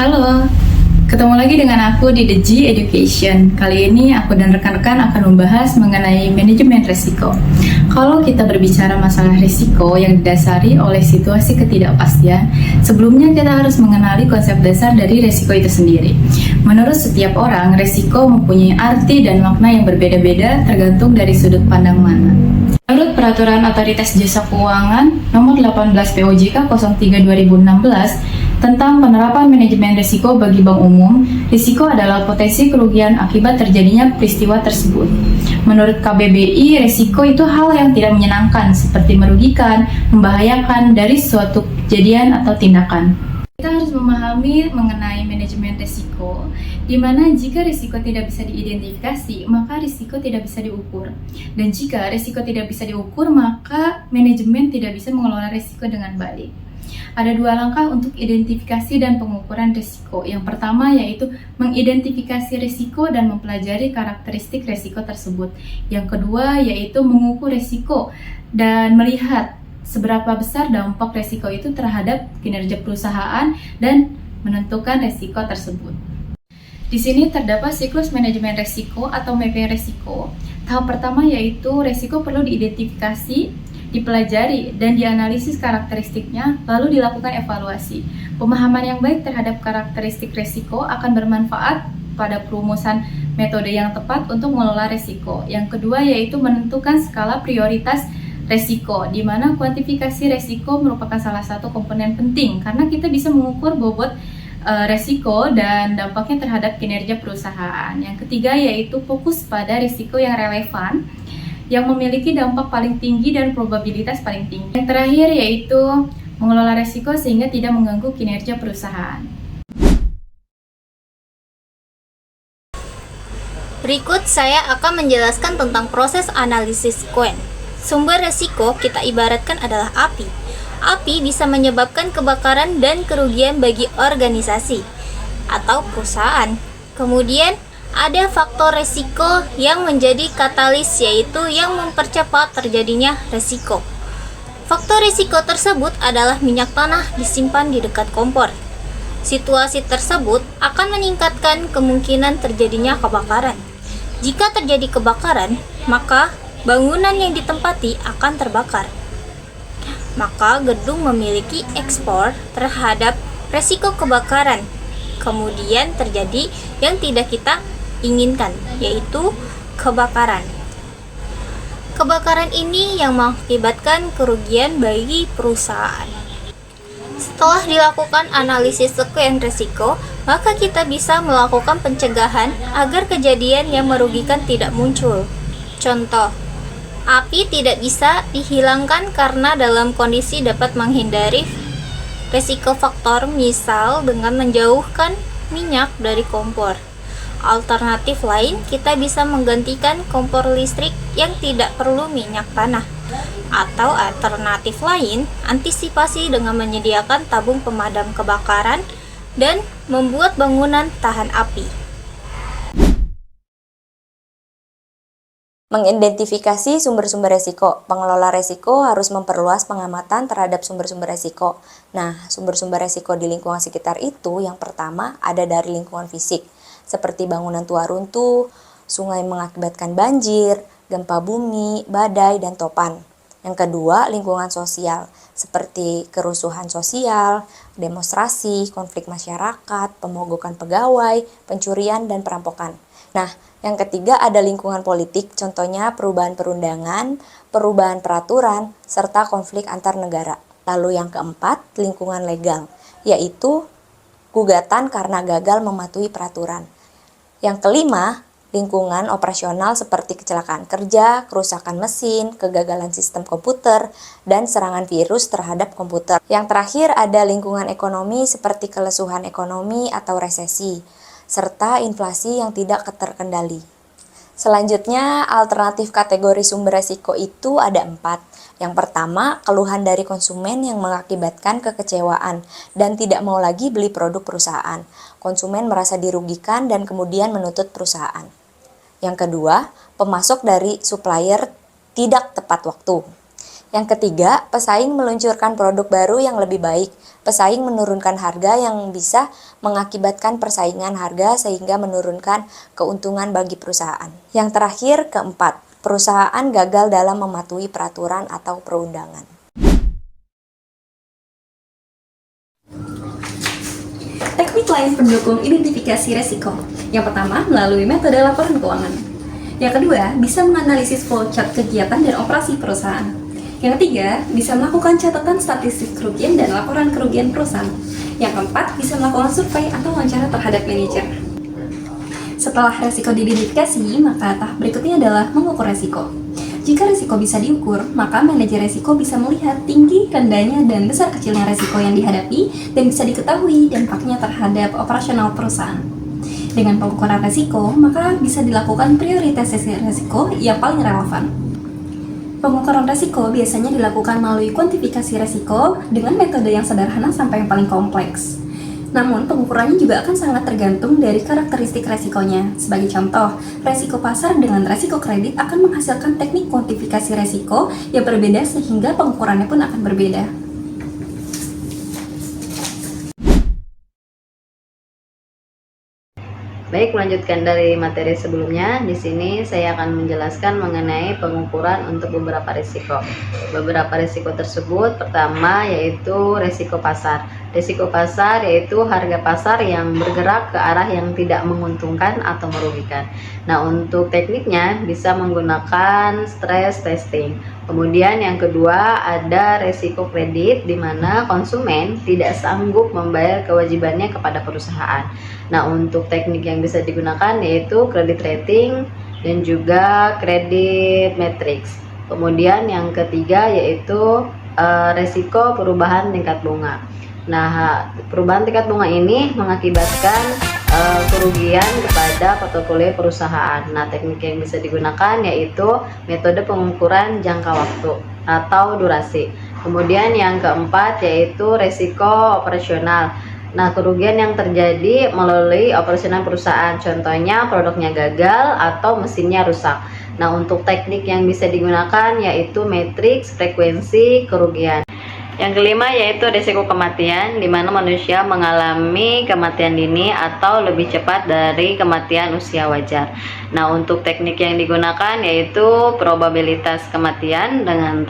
Halo, ketemu lagi dengan aku di The G Education. Kali ini aku dan rekan-rekan akan membahas mengenai manajemen risiko. Kalau kita berbicara masalah risiko yang didasari oleh situasi ketidakpastian, sebelumnya kita harus mengenali konsep dasar dari risiko itu sendiri. Menurut setiap orang, risiko mempunyai arti dan makna yang berbeda-beda tergantung dari sudut pandang mana. Menurut Peraturan Otoritas Jasa Keuangan Nomor 18 POJK 03 2016 tentang penerapan manajemen risiko bagi bank umum, risiko adalah potensi kerugian akibat terjadinya peristiwa tersebut. Menurut KBBI, risiko itu hal yang tidak menyenangkan seperti merugikan, membahayakan dari suatu kejadian atau tindakan. Kita harus memahami mengenai manajemen risiko, di mana jika risiko tidak bisa diidentifikasi, maka risiko tidak bisa diukur. Dan jika risiko tidak bisa diukur, maka manajemen tidak bisa mengelola risiko dengan baik. Ada dua langkah untuk identifikasi dan pengukuran risiko. Yang pertama yaitu mengidentifikasi risiko dan mempelajari karakteristik risiko tersebut. Yang kedua yaitu mengukur risiko dan melihat seberapa besar dampak risiko itu terhadap kinerja perusahaan dan menentukan risiko tersebut. Di sini terdapat siklus manajemen risiko atau mapping risiko. Tahap pertama yaitu risiko perlu diidentifikasi, dipelajari, dan dianalisis karakteristiknya, lalu dilakukan evaluasi. Pemahaman yang baik terhadap karakteristik risiko akan bermanfaat pada perumusan metode yang tepat untuk mengelola risiko. Yang kedua yaitu menentukan skala prioritas resiko, di mana kuantifikasi resiko merupakan salah satu komponen penting karena kita bisa mengukur bobot resiko dan dampaknya terhadap kinerja perusahaan. Yang ketiga yaitu fokus pada risiko yang relevan, yang memiliki dampak paling tinggi dan probabilitas paling tinggi. Yang terakhir yaitu mengelola resiko sehingga tidak mengganggu kinerja perusahaan. Berikut saya akan menjelaskan tentang proses analisis Cohen. Sumber resiko kita ibaratkan adalah api. Api bisa menyebabkan kebakaran dan kerugian bagi organisasi atau perusahaan. Kemudian ada faktor resiko yang menjadi katalis, yaitu yang mempercepat terjadinya resiko. Faktor resiko tersebut adalah minyak tanah disimpan di dekat kompor. Situasi tersebut akan meningkatkan kemungkinan terjadinya kebakaran. Jika terjadi kebakaran, maka bangunan yang ditempati akan terbakar. Maka gedung memiliki ekspor terhadap resiko kebakaran. Kemudian terjadi yang tidak kita inginkan, yaitu kebakaran. Kebakaran ini yang mengakibatkan kerugian bagi perusahaan. Setelah dilakukan analisis sekian risiko, maka kita bisa melakukan pencegahan agar kejadian yang merugikan tidak muncul. Contoh, api tidak bisa dihilangkan karena dalam kondisi dapat menghindari risiko faktor, misal dengan menjauhkan minyak dari kompor. Alternatif lain, kita bisa menggantikan kompor listrik yang tidak perlu minyak tanah. Atau alternatif lain, antisipasi dengan menyediakan tabung pemadam kebakaran dan membuat bangunan tahan api. Mengidentifikasi sumber-sumber resiko. Pengelola resiko harus memperluas pengamatan terhadap sumber-sumber resiko. Nah, sumber-sumber resiko di lingkungan sekitar itu yang pertama ada dari lingkungan fisik, seperti bangunan tua runtuh, sungai mengakibatkan banjir, gempa bumi, badai, dan topan. Yang kedua, lingkungan sosial, seperti kerusuhan sosial, demonstrasi, konflik masyarakat, pemogokan pegawai, pencurian, dan perampokan. Nah, yang ketiga ada lingkungan politik, contohnya perubahan perundangan, perubahan peraturan, serta konflik antar negara. Lalu yang keempat, lingkungan legal, yaitu gugatan karena gagal mematuhi peraturan. Yang kelima, lingkungan operasional seperti kecelakaan kerja, kerusakan mesin, kegagalan sistem komputer, dan serangan virus terhadap komputer. Yang terakhir ada lingkungan ekonomi seperti kelesuan ekonomi atau resesi, serta inflasi yang tidak terkendali. Selanjutnya, alternatif kategori sumber resiko itu ada 4. Yang pertama, keluhan dari konsumen yang mengakibatkan kekecewaan dan tidak mau lagi beli produk perusahaan. Konsumen merasa dirugikan dan kemudian menuntut perusahaan. Yang kedua, pemasok dari supplier tidak tepat waktu. Yang ketiga, pesaing meluncurkan produk baru yang lebih baik. Pesaing menurunkan harga yang bisa mengakibatkan persaingan harga sehingga menurunkan keuntungan bagi perusahaan. Yang terakhir, keempat, perusahaan gagal dalam mematuhi peraturan atau perundangan. Teknik lain pendukung identifikasi resiko. Yang pertama, melalui metode laporan keuangan. Yang kedua, bisa menganalisis flowchart kegiatan dan operasi perusahaan. Yang ketiga, bisa melakukan catatan statistik kerugian dan laporan kerugian perusahaan. Yang keempat, bisa melakukan survei atau wawancara terhadap manajer. Setelah resiko diidentifikasi, maka tahap berikutnya adalah mengukur resiko. Jika resiko bisa diukur, maka manajer resiko bisa melihat tinggi, rendahnya, dan besar kecilnya resiko yang dihadapi dan bisa diketahui dampaknya terhadap operasional perusahaan. Dengan pengukuran resiko, maka bisa dilakukan prioritasasi resiko yang paling relevan. Pengukuran resiko biasanya dilakukan melalui kuantifikasi resiko dengan metode yang sederhana sampai yang paling kompleks. Namun, pengukurannya juga akan sangat tergantung dari karakteristik resikonya. Sebagai contoh, resiko pasar dengan resiko kredit akan menghasilkan teknik kuantifikasi resiko yang berbeda sehingga pengukurannya pun akan berbeda. Baik, melanjutkan dari materi sebelumnya, di sini saya akan menjelaskan mengenai pengukuran untuk beberapa risiko. Beberapa risiko tersebut, pertama yaitu risiko pasar. Risiko pasar yaitu harga pasar yang bergerak ke arah yang tidak menguntungkan atau merugikan. Nah, untuk tekniknya bisa menggunakan stress testing. Kemudian yang kedua ada risiko kredit, di mana konsumen tidak sanggup membayar kewajibannya kepada perusahaan. Nah, untuk teknik yang bisa digunakan yaitu kredit rating dan juga kredit matrix. Kemudian yang ketiga yaitu risiko perubahan tingkat bunga. Nah, perubahan tingkat bunga ini mengakibatkan kerugian kepada portofolio perusahaan. Nah, teknik yang bisa digunakan yaitu metode pengukuran jangka waktu atau durasi. Kemudian yang keempat yaitu risiko operasional. Nah, kerugian yang terjadi melalui operasional perusahaan, contohnya produknya gagal atau mesinnya rusak. Nah, untuk teknik yang bisa digunakan yaitu matriks frekuensi kerugian. Yang kelima yaitu risiko kematian, di mana manusia mengalami kematian dini atau lebih cepat dari kematian usia wajar. Nah, untuk teknik yang digunakan yaitu probabilitas kematian dengan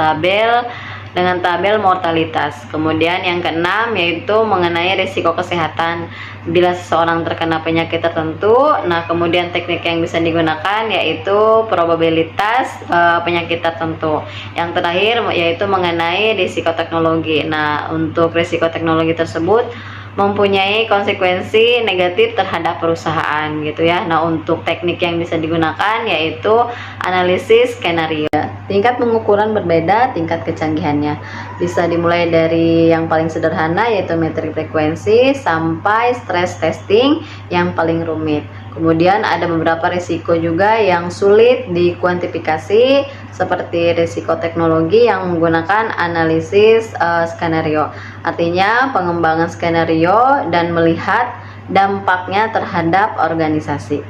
tabel mortalitas. Kemudian yang keenam yaitu mengenai risiko kesehatan. Bila seseorang terkena penyakit tertentu, nah kemudian teknik yang bisa digunakan yaitu probabilitas penyakit tertentu. Yang terakhir yaitu mengenai risiko teknologi. Nah, untuk risiko teknologi tersebut mempunyai konsekuensi negatif terhadap perusahaan gitu ya. Nah, untuk teknik yang bisa digunakan yaitu analisis skenario. Tingkat pengukuran berbeda tingkat kecanggihannya. Bisa dimulai dari yang paling sederhana yaitu metrik frekuensi sampai stress testing yang paling rumit. Kemudian ada beberapa risiko juga yang sulit dikuantifikasi seperti risiko teknologi yang menggunakan analisis skenario. Artinya pengembangan skenario dan melihat dampaknya terhadap organisasi.